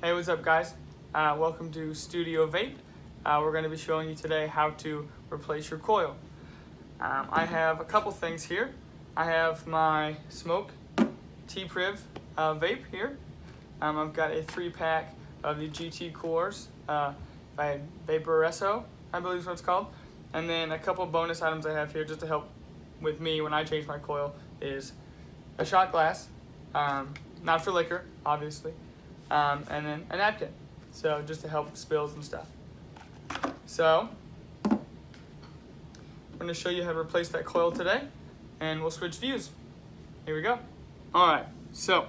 Hey, what's up guys? Welcome to Studio Vape. We're going to be showing you today how to replace your coil. I have a couple things here. I have my Smoke T-Priv vape here. I've got a 3-pack of the GT cores by Vaporesso, I believe is what it's called. And then a couple bonus items I have here just to help with me when I change my coil is a shot glass, not for liquor, obviously. And then a napkin, so just to help with spills and stuff. So I'm going to show you how to replace that coil today, and we'll switch views. Here we go. Alright, so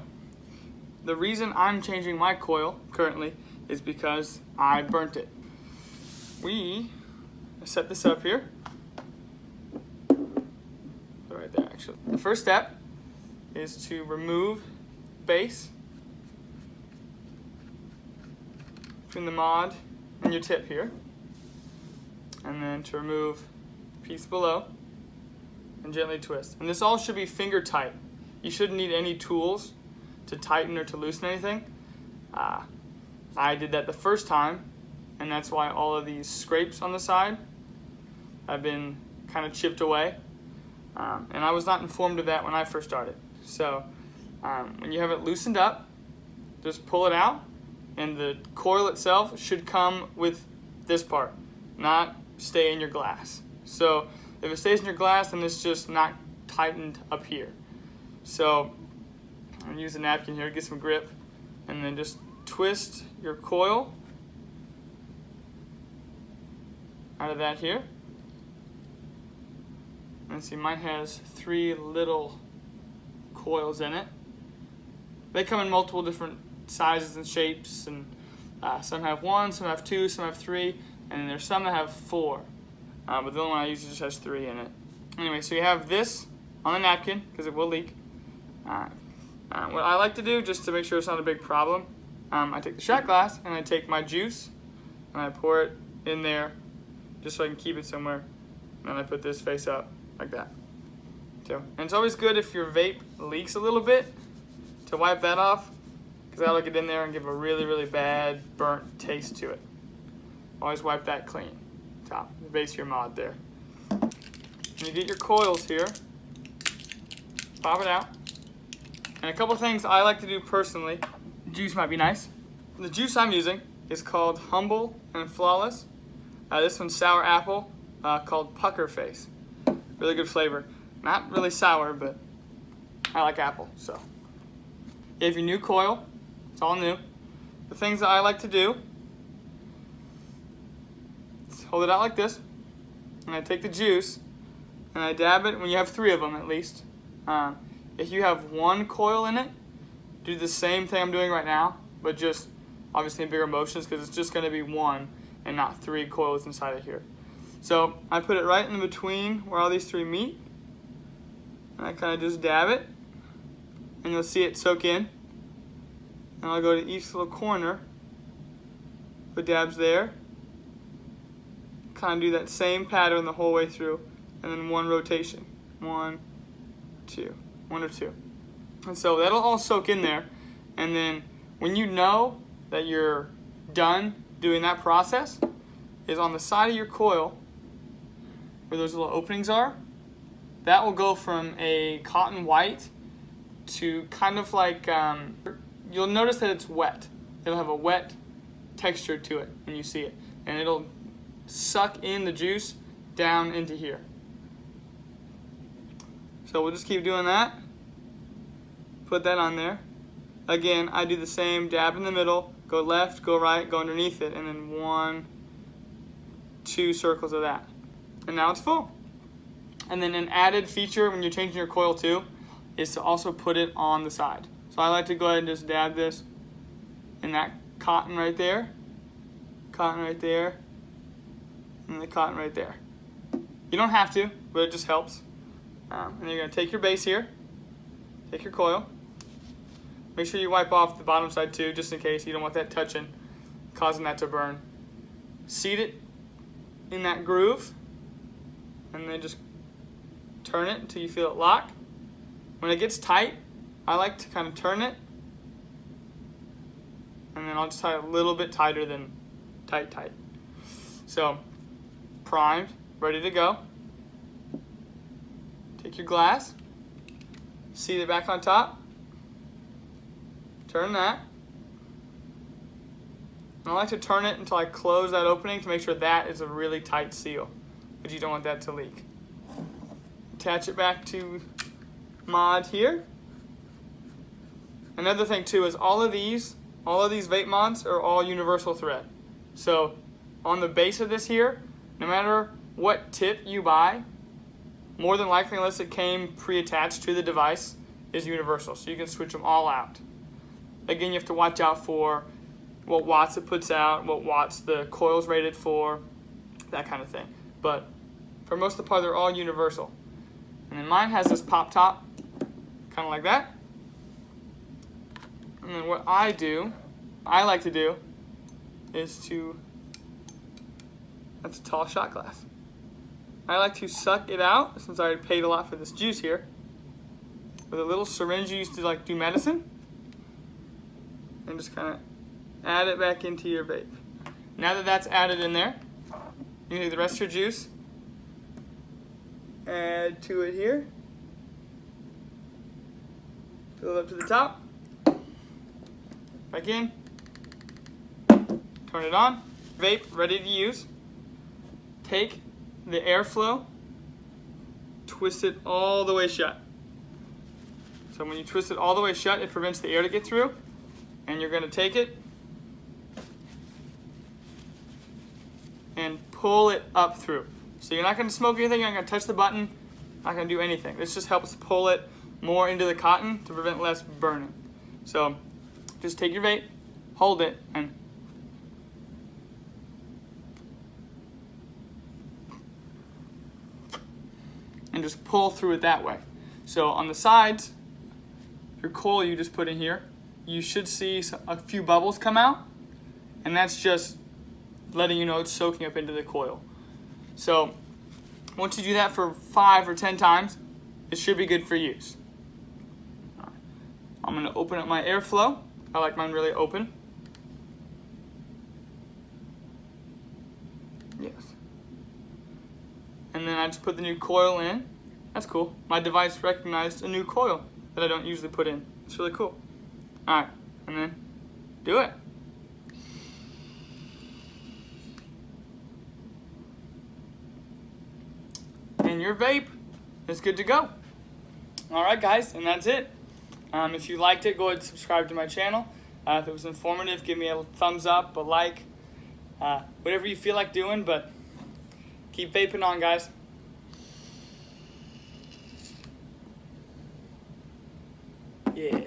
the reason I'm changing my coil currently is because I burnt it. We set this up here. Right there, actually. The first step is to remove base between the mod and your tip here, and then to remove the piece below and gently twist. And this all should be finger tight. You shouldn't need any tools to tighten or to loosen anything. I did that the first time, and that's why all of these scrapes on the side have been kind of chipped away. And I was not informed of that when I first started. So when you have it loosened up, just pull it out, and the coil itself should come with this part, not stay in your glass. So if it stays in your glass, then it's just not tightened up here. So I'm gonna use a napkin here to get some grip, and then just twist your coil out of that here. And see, mine has 3 little coils in it. They come in multiple different sizes and shapes, and some have 1, some have 2, some have 3, and there's some that have 4. But the only one I use just has 3 in it. Anyway, so you have this on the napkin, because it will leak. What I like to do, just to make sure it's not a big problem, I take the shot glass, and I take my juice, and I pour it in there, just so I can keep it somewhere. And then I put this face up, like that. So, and it's always good if your vape leaks a little bit, to wipe that off, because that'll get in there and give a really, really bad burnt taste to it. Always wipe that clean. Top, the base of your mod there. And you get your coils here, pop it out. And a couple things I like to do personally. Juice might be nice. The juice I'm using is called Humble and Flawless. This one's sour apple, called Pucker Face. Really good flavor. Not really sour, but I like apple, so. You have your new coil. It's all new. The things that I like to do is hold it out like this, and I take the juice and I dab it when you have 3 of them at least. If you have 1 coil in it, do the same thing I'm doing right now, but just obviously in bigger motions, because it's just going to be 1 and not 3 coils inside of here. So I put it right in between where all these 3 meet, and I kind of just dab it, and you'll see it soak in. And I'll go to each little corner, put dabs there, kind of do that same pattern the whole way through, and then 1 rotation. 1, 2, 1 or 2. And so that'll all soak in there, and then when you know that you're done doing that process, is on the side of your coil, where those little openings are, that will go from a cotton white to kind of like, you'll notice that it's wet. It'll have a wet texture to it when you see it. And it'll suck in the juice down into here. So we'll just keep doing that. Put that on there. Again, I do the same, dab in the middle, go left, go right, go underneath it, and then 1, 2 circles of that. And now it's full. And then an added feature when you're changing your coil too is to also put it on the side. So I like to go ahead and just dab this in that cotton right there, and the cotton right there. You don't have to, but it just helps. And you're going to take your base here, take your coil, make sure you wipe off the bottom side too, just in case you don't want that touching, causing that to burn. Seat it in that groove, and then just turn it until you feel it lock. When it gets tight, I like to kind of turn it and then I'll just tie it a little bit tighter than tight. So, primed, ready to go. Take your glass, seat it back on top, turn that. And I like to turn it until I close that opening to make sure that is a really tight seal, but you don't want that to leak. Attach it back to mod here. Another thing too is all of these vape mods are all universal thread. So on the base of this here, no matter what tip you buy, more than likely, unless it came pre-attached to the device, is universal. So you can switch them all out. Again, you have to watch out for what watts it puts out, what watts the coil's rated for, that kind of thing. But for most of the part, they're all universal. And then mine has this pop top, kind of like that. And then what I like to do, is that's a tall shot glass. I like to suck it out, since I already paid a lot for this juice here, with a little syringe you used to like do medicine, and just kind of add it back into your vape. Now that that's added in there, you can take the rest of your juice, add to it here, fill it up to the top, back in, turn it on, vape ready to use. Take the airflow, twist it all the way shut. So when you twist it all the way shut, it prevents the air to get through, and you're going to take it and pull it up through. So you're not going to smoke anything, you're not going to touch the button, not going to do anything. This just helps pull it more into the cotton to prevent less burning. So just take your vape, hold it, and just pull through it that way. So on the sides, your coil you just put in here, you should see a few bubbles come out, and that's just letting you know it's soaking up into the coil. So once you do that for 5 or 10 times, it should be good for use. I'm going to open up my airflow. I like mine really open. Yes. And then I just put the new coil in. That's cool. My device recognized a new coil that I don't usually put in. It's really cool. Alright, and then do it. And your vape is good to go. Alright guys, and that's it. If you liked it, go ahead and subscribe to my channel. If it was informative, give me a thumbs up, a like, whatever you feel like doing, but keep vaping on, guys. Yeah.